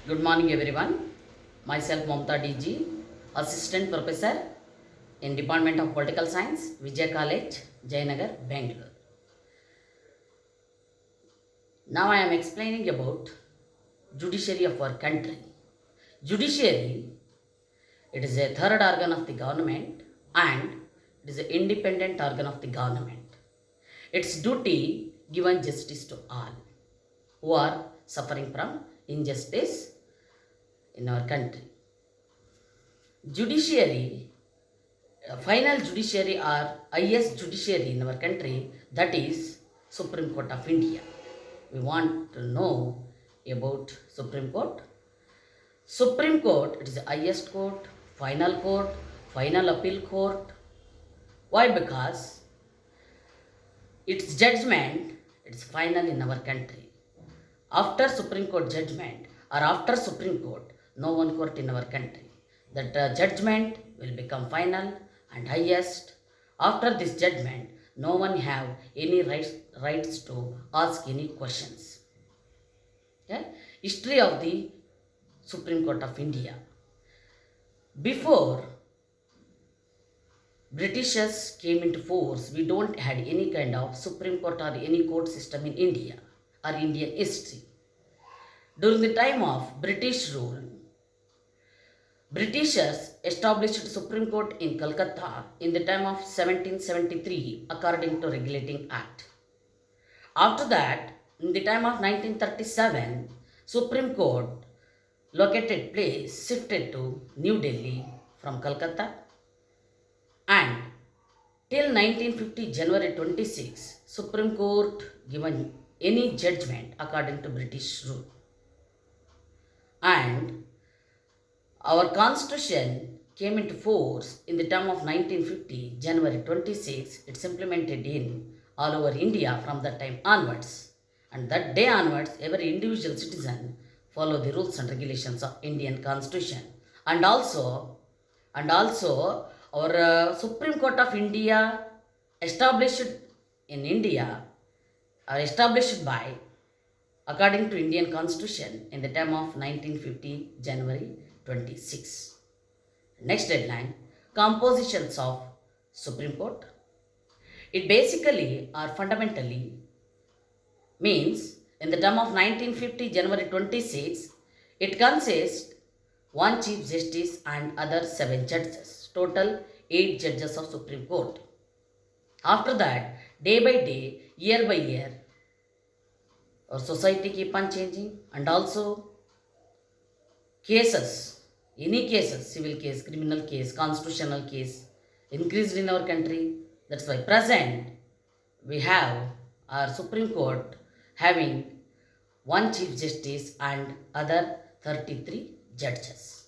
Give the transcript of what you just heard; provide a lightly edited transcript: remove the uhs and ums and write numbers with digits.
Good morning, everyone. Myself, Mamta DG, Assistant Professor in Department of Political Science, Vijay College, Jayanagar, Bangalore. Now I am explaining about judiciary of our country. Judiciary, it is a third organ of the government and it is an independent organ of the government. Its duty given justice to all who are suffering from injustice in our country. Judiciary, final judiciary or highest judiciary in our country, that is Supreme Court of India. We want to know about Supreme Court. Supreme Court, it is the highest court, final appeal court. Why? Because its judgment, it's final in our country. After Supreme Court judgment or after Supreme Court, no one court in our country. That judgment will become final and highest. After this judgment, no one have any rights to ask any questions. Okay? History of the Supreme Court of India. Before Britishers came into force, we don't had any kind of Supreme Court or any court system in India or Indian history. During the time of British rule, Britishers established Supreme Court in Calcutta in the time of 1773 according to Regulating Act. After that, in the time of 1937, Supreme Court shifted to New Delhi from Calcutta, and till 1950 January 26, Supreme Court given any judgment according to British rule. And our constitution came into force in the term of 1950, January 26. It's implemented in all over India from that time onwards. And that day onwards, every individual citizen follow the rules and regulations of Indian constitution. And also our Supreme Court of India established in India are established by according to Indian Constitution in the time of 1950 January 26. Next deadline, compositions of Supreme Court. It basically or fundamentally means in the term of 1950 January 26, it consists one Chief Justice and other 7 judges, total 8 judges of Supreme Court. After that, day by day, year by year, our society keep on changing, and also cases, any cases, civil case, criminal case, constitutional case, increased in our country. That's why present we have our Supreme Court having one Chief Justice and other 33 judges.